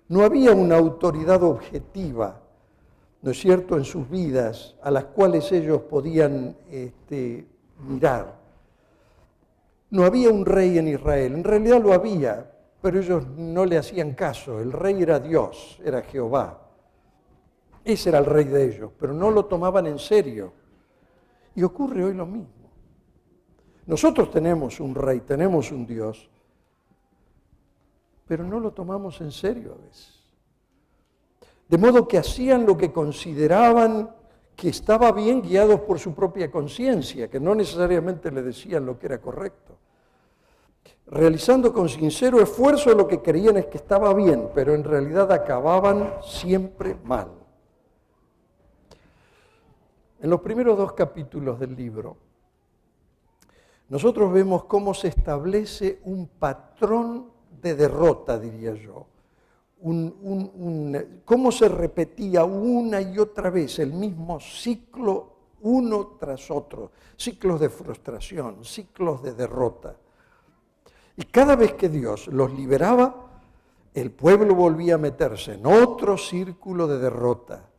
No había una autoridad objetiva, ¿no es cierto?, en sus vidas, a las cuales ellos podían mirar. No había un rey en Israel, en realidad lo había, pero ellos no le hacían caso. El rey era Dios, era Jehová. Ese era el rey de ellos, pero no lo tomaban en serio. Y ocurre hoy lo mismo. Nosotros tenemos un rey, tenemos un Dios, pero no lo tomamos en serio a veces. De modo que hacían lo que consideraban que estaba bien, guiados por su propia conciencia, que no necesariamente le decían lo que era correcto. Realizando con sincero esfuerzo lo que creían es que estaba bien, pero en realidad acababan siempre mal. En los primeros 2 capítulos del libro, nosotros vemos cómo se establece un patrón de derrota, diría yo. Cómo se repetía una y otra vez el mismo ciclo, uno tras otro. Ciclos de frustración, ciclos de derrota. Y cada vez que Dios los liberaba, el pueblo volvía a meterse en otro círculo de derrota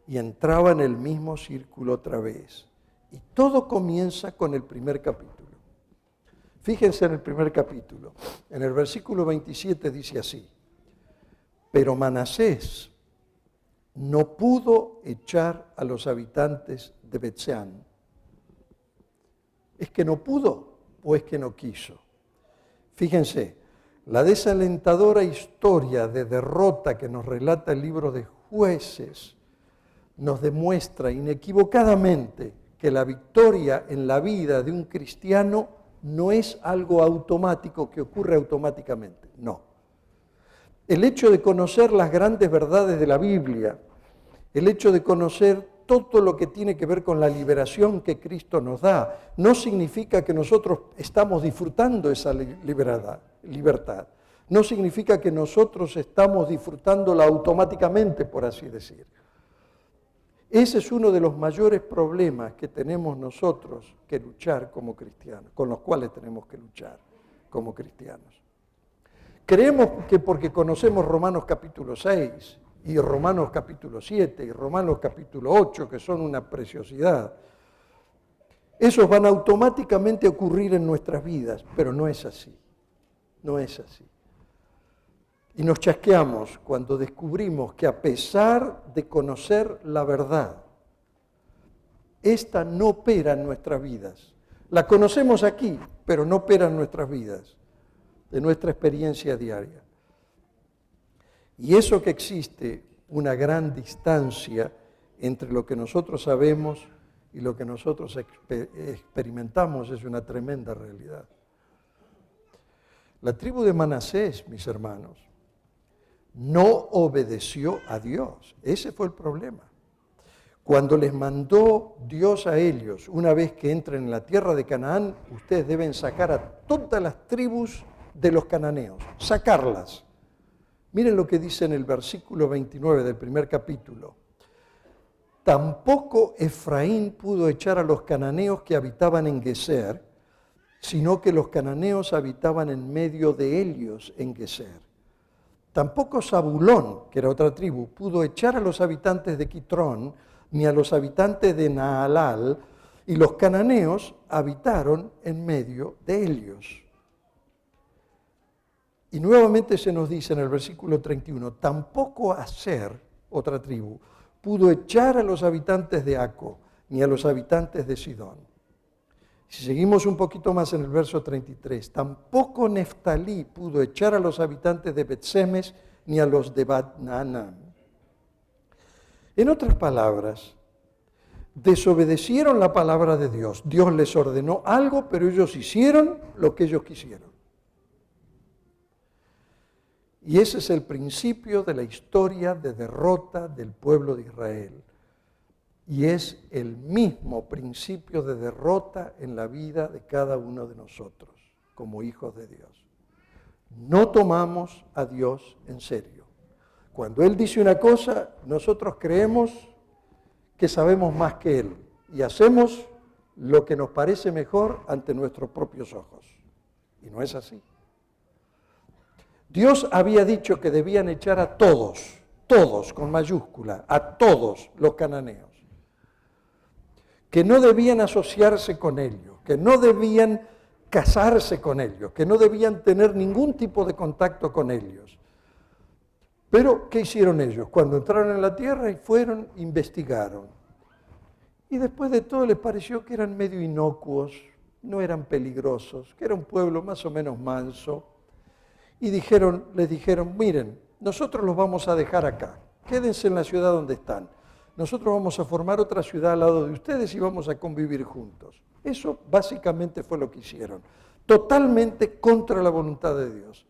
y entraba en el mismo círculo otra vez. Y todo comienza con el primer capítulo. Fíjense en el primer capítulo. En el versículo 27 dice así: pero Manasés no pudo echar a los habitantes de Bet-seán. ¿Es que no pudo o es que no quiso? Fíjense, la desalentadora historia de derrota que nos relata el libro de Jueces nos demuestra inequivocadamente que la victoria en la vida de un cristiano no es algo automático que ocurre automáticamente, no. El hecho de conocer las grandes verdades de la Biblia, el hecho de conocer todo lo que tiene que ver con la liberación que Cristo nos da, no significa que nosotros estamos disfrutando esa libertad. No significa que nosotros estamos disfrutándola automáticamente, por así decir. Ese es uno de los mayores problemas que tenemos nosotros que luchar como cristianos, con los cuales tenemos que luchar como cristianos. Creemos que porque conocemos Romanos capítulo 6 y Romanos capítulo 7 y Romanos capítulo 8, que son una preciosidad, esos van a automáticamente ocurrir en nuestras vidas, pero no es así, no es así. Y nos chasqueamos cuando descubrimos que a pesar de conocer la verdad, esta no opera en nuestras vidas. La conocemos aquí, pero no opera en nuestras vidas, de nuestra experiencia diaria. Y eso que existe una gran distancia entre lo que nosotros sabemos y lo que nosotros experimentamos es una tremenda realidad. La tribu de Manasés, mis hermanos, no obedeció a Dios. Ese fue el problema. Cuando les mandó Dios a ellos, una vez que entren en la tierra de Canaán, ustedes deben sacar a todas las tribus de los cananeos, sacarlas. Miren lo que dice en el versículo 29 del primer capítulo. Tampoco Efraín pudo echar a los cananeos que habitaban en Geser, sino que los cananeos habitaban en medio de ellos en Geser. Tampoco Zabulón, que era otra tribu, pudo echar a los habitantes de Quitrón, ni a los habitantes de Naalal, y los cananeos habitaron en medio de ellos. Y nuevamente se nos dice en el versículo 31, tampoco Aser, otra tribu, pudo echar a los habitantes de Aco, ni a los habitantes de Sidón. Si seguimos un poquito más en el verso 33, tampoco Neftalí pudo echar a los habitantes de Bet-semes ni a los de Bat-naanán. En otras palabras, desobedecieron la palabra de Dios. Dios les ordenó algo, pero ellos hicieron lo que ellos quisieron. Y ese es el principio de la historia de derrota del pueblo de Israel. Y es el mismo principio de derrota en la vida de cada uno de nosotros, como hijos de Dios. No tomamos a Dios en serio. Cuando Él dice una cosa, nosotros creemos que sabemos más que Él y hacemos lo que nos parece mejor ante nuestros propios ojos. Y no es así. Dios había dicho que debían echar a todos, todos con mayúscula, a todos los cananeos, que no debían asociarse con ellos, que no debían casarse con ellos, que no debían tener ningún tipo de contacto con ellos. Pero, ¿qué hicieron ellos? Cuando entraron en la tierra y fueron, investigaron. Y después de todo les pareció que eran medio inocuos, no eran peligrosos, que era un pueblo más o menos manso. Y les dijeron, miren, nosotros los vamos a dejar acá, quédense en la ciudad donde están. Nosotros vamos a formar otra ciudad al lado de ustedes y vamos a convivir juntos. Eso básicamente fue lo que hicieron, totalmente contra la voluntad de Dios.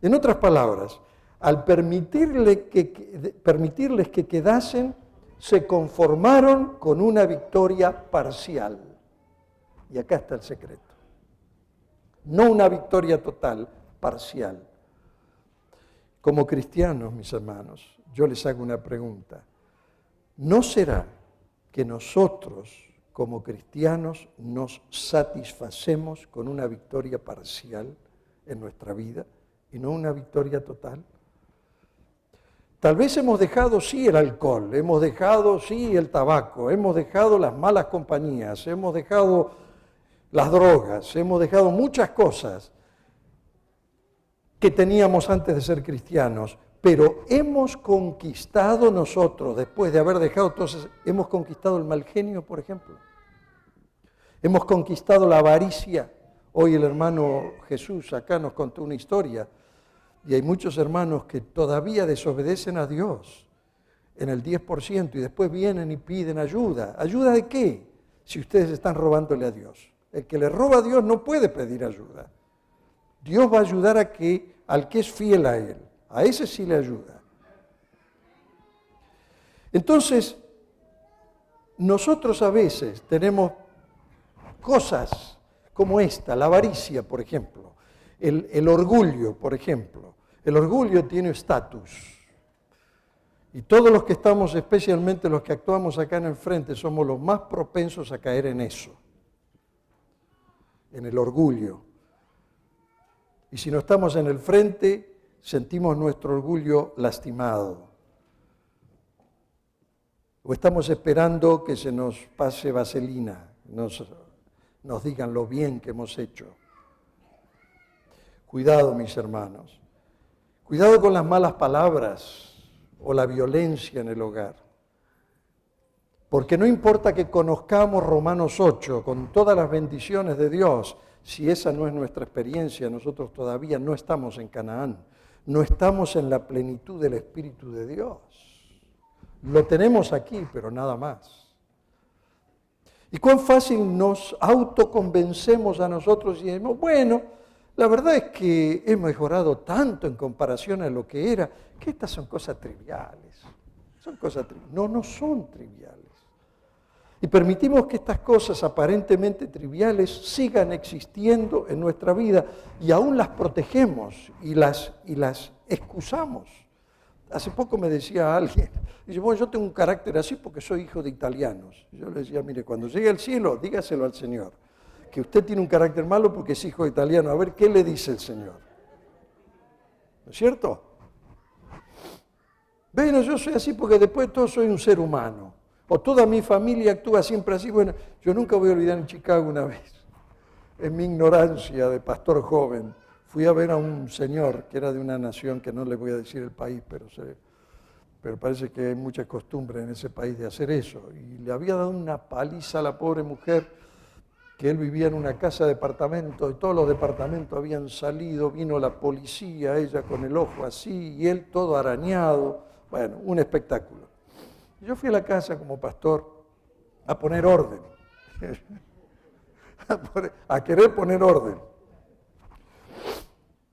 En otras palabras, al permitirles que quedasen, se conformaron con una victoria parcial. Y acá está el secreto. No una victoria total, parcial. Como cristianos, mis hermanos, yo les hago una pregunta. ¿No será que nosotros, como cristianos, nos satisfacemos con una victoria parcial en nuestra vida y no una victoria total? Tal vez hemos dejado, sí, el alcohol, hemos dejado, sí, el tabaco, hemos dejado las malas compañías, hemos dejado las drogas, hemos dejado muchas cosas que teníamos antes de ser cristianos, pero hemos conquistado nosotros, después de haber dejado todas, hemos conquistado el mal genio, por ejemplo. Hemos conquistado la avaricia. Hoy el hermano Jesús acá nos contó una historia. Y hay muchos hermanos que todavía desobedecen a Dios en el 10% y después vienen y piden ayuda. ¿Ayuda de qué? Si ustedes están robándole a Dios. El que le roba a Dios no puede pedir ayuda. Dios va a ayudar al que es fiel a Él. A ese sí le ayuda. Entonces, nosotros a veces tenemos cosas como esta, la avaricia, por ejemplo, el orgullo, por ejemplo. El orgullo tiene estatus. Y todos los que estamos, especialmente los que actuamos acá en el frente, somos los más propensos a caer en eso, en el orgullo. Y si no estamos en el frente, sentimos nuestro orgullo lastimado. O estamos esperando que se nos pase vaselina, nos digan lo bien que hemos hecho. Cuidado, mis hermanos. Cuidado con las malas palabras o la violencia en el hogar. Porque no importa que conozcamos Romanos 8 con todas las bendiciones de Dios, si esa no es nuestra experiencia, nosotros todavía no estamos en Canaán, no estamos en la plenitud del Espíritu de Dios. Lo tenemos aquí, pero nada más. Y cuán fácil nos autoconvencemos a nosotros y decimos, bueno, la verdad es que he mejorado tanto en comparación a lo que era, que estas son cosas triviales. No son triviales. Y permitimos que estas cosas aparentemente triviales sigan existiendo en nuestra vida y aún las protegemos y las excusamos. Hace poco me decía alguien, dice, bueno, yo tengo un carácter así porque soy hijo de italianos. Yo le decía, mire, cuando llegue al cielo, dígaselo al Señor, que usted tiene un carácter malo porque es hijo de italiano. A ver, ¿qué le dice el Señor? ¿No es cierto? Bueno, yo soy así porque después de todo soy un ser humano. O toda mi familia actúa siempre así. Bueno, yo nunca voy a olvidar en Chicago una vez, en mi ignorancia de pastor joven, fui a ver a un señor que era de una nación que no le voy a decir el país, pero parece que hay mucha costumbre en ese país de hacer eso. Y le había dado una paliza a la pobre mujer, que él vivía en una casa de departamento, y todos los departamentos habían salido, vino la policía, ella con el ojo así, y él todo arañado. Bueno, un espectáculo. Yo fui a la casa como pastor a poner orden, a querer poner orden.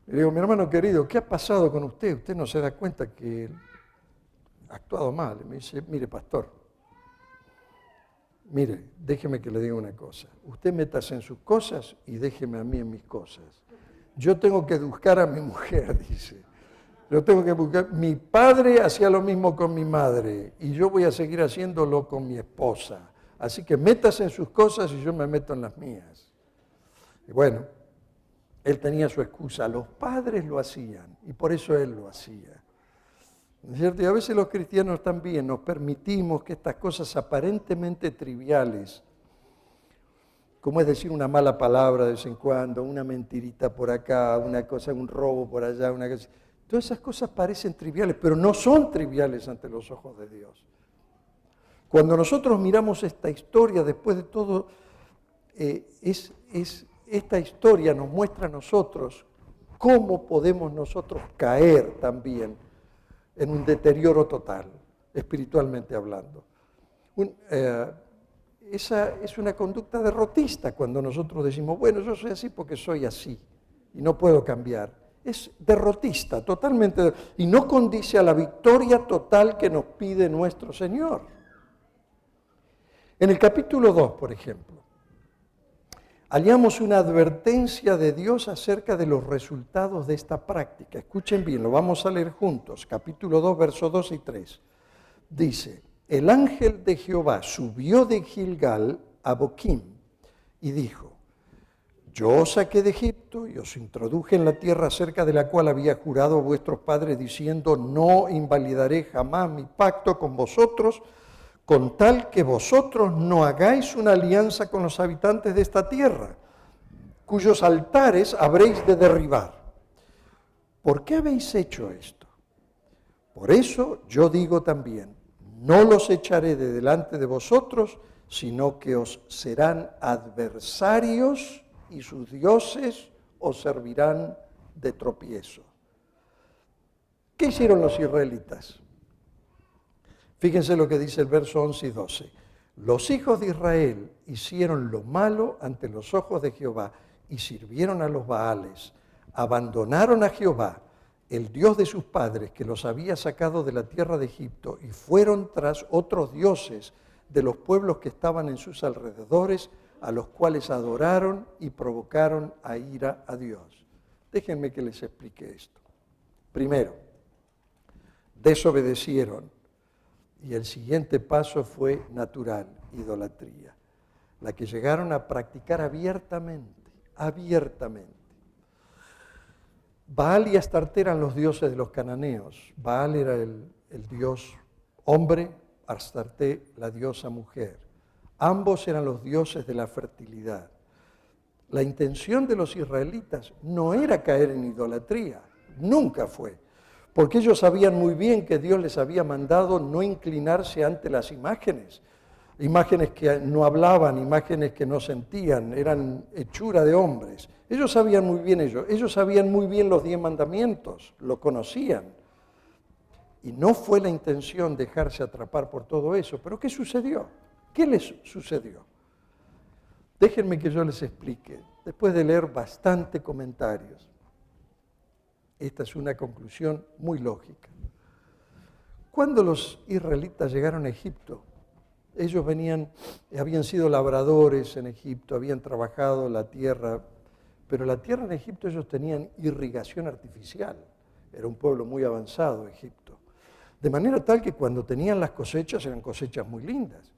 Le digo, mi hermano querido, ¿qué ha pasado con usted? Usted no se da cuenta que ha actuado mal. Y me dice, mire, pastor, mire, déjeme que le diga una cosa. Usted métase en sus cosas y déjeme a mí en mis cosas. Yo tengo que buscar a mi mujer, dice. Yo tengo que buscar. Mi padre hacía lo mismo con mi madre y yo voy a seguir haciéndolo con mi esposa. Así que métase en sus cosas y yo me meto en las mías. Y bueno, Él tenía su excusa. Los padres lo hacían y por eso él lo hacía. ¿No es cierto? Y a veces los cristianos también nos permitimos que estas cosas aparentemente triviales, como es decir una mala palabra de vez en cuando, una mentirita por acá, una cosa, un robo por allá, una cosa, todas esas cosas parecen triviales, pero no son triviales ante los ojos de Dios. Cuando nosotros miramos esta historia, después de todo, esta historia nos muestra a nosotros cómo podemos nosotros caer también en un deterioro total, espiritualmente hablando. Esa es una conducta derrotista cuando nosotros decimos, bueno, yo soy así porque soy así y no puedo cambiar. Es derrotista, totalmente, y no condice a la victoria total que nos pide nuestro Señor. En el capítulo 2, por ejemplo, hallamos una advertencia de Dios acerca de los resultados de esta práctica. Escuchen bien, lo vamos a leer juntos. Capítulo 2, versos 2 y 3. Dice, el ángel de Jehová subió de Gilgal a Boquim y dijo, yo os saqué de Egipto y os introduje en la tierra acerca de la cual había jurado a vuestros padres diciendo, no invalidaré jamás mi pacto con vosotros, con tal que vosotros no hagáis una alianza con los habitantes de esta tierra, cuyos altares habréis de derribar. ¿Por qué habéis hecho esto? Por eso yo digo también, no los echaré de delante de vosotros, sino que os serán adversarios y sus dioses os servirán de tropiezo. ¿Qué hicieron los israelitas? Fíjense lo que dice el verso 11 y 12. Los hijos de Israel hicieron lo malo ante los ojos de Jehová y sirvieron a los Baales. Abandonaron a Jehová, el Dios de sus padres, que los había sacado de la tierra de Egipto, y fueron tras otros dioses de los pueblos que estaban en sus alrededores, a los cuales adoraron y provocaron a ira a Dios. Déjenme que les explique esto. Primero, desobedecieron. Y el siguiente paso fue natural, idolatría, la que llegaron a practicar abiertamente. Baal y Astarte eran los dioses de los cananeos. Baal era el dios hombre, Astarte la diosa mujer. Ambos eran los dioses de la fertilidad. La intención de los israelitas no era caer en idolatría, nunca fue. Porque ellos sabían muy bien que Dios les había mandado no inclinarse ante las imágenes. Imágenes que no hablaban, imágenes que no sentían, eran hechura de hombres. Ellos sabían muy bien ellos sabían muy bien los 10 mandamientos, lo conocían. Y no fue la intención dejarse atrapar por todo eso. ¿Pero qué sucedió? ¿Qué les sucedió? Déjenme que yo les explique, después de leer bastante comentarios. Esta es una conclusión muy lógica. Cuando los israelitas llegaron a Egipto, ellos habían sido labradores en Egipto, habían trabajado la tierra, pero la tierra en Egipto ellos tenían irrigación artificial. Era un pueblo muy avanzado, Egipto. De manera tal que cuando tenían las cosechas, eran cosechas muy lindas.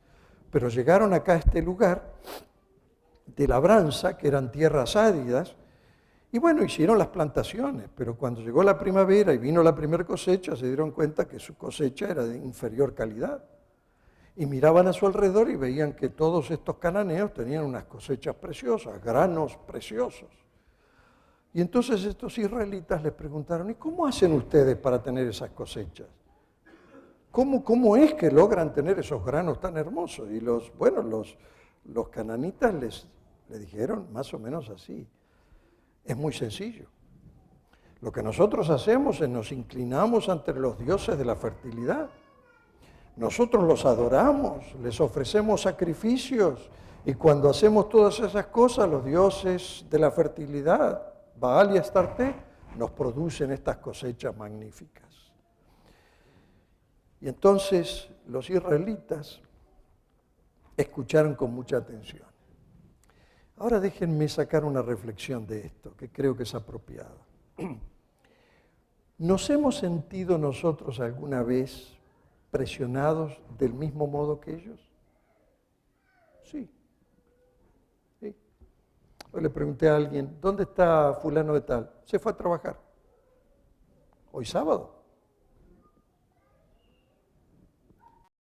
Pero llegaron acá a este lugar de labranza, que eran tierras áridas, y bueno, hicieron las plantaciones, pero cuando llegó la primavera y vino la primera cosecha, se dieron cuenta que su cosecha era de inferior calidad. Y miraban a su alrededor y veían que todos estos cananeos tenían unas cosechas preciosas, granos preciosos. Y entonces estos israelitas les preguntaron, ¿y cómo hacen ustedes para tener esas cosechas? ¿Cómo es que logran tener esos granos tan hermosos? Y los cananitas les dijeron más o menos así. Es muy sencillo. Lo que nosotros hacemos es nos inclinamos ante los dioses de la fertilidad. Nosotros los adoramos, les ofrecemos sacrificios y cuando hacemos todas esas cosas, los dioses de la fertilidad, Baal y Astarte, nos producen estas cosechas magníficas. Y entonces los israelitas escucharon con mucha atención. Ahora déjenme sacar una reflexión de esto, que creo que es apropiada. ¿Nos hemos sentido nosotros alguna vez presionados del mismo modo que ellos? Sí. Hoy le pregunté a alguien, ¿dónde está fulano de tal? Se fue a trabajar. Hoy sábado.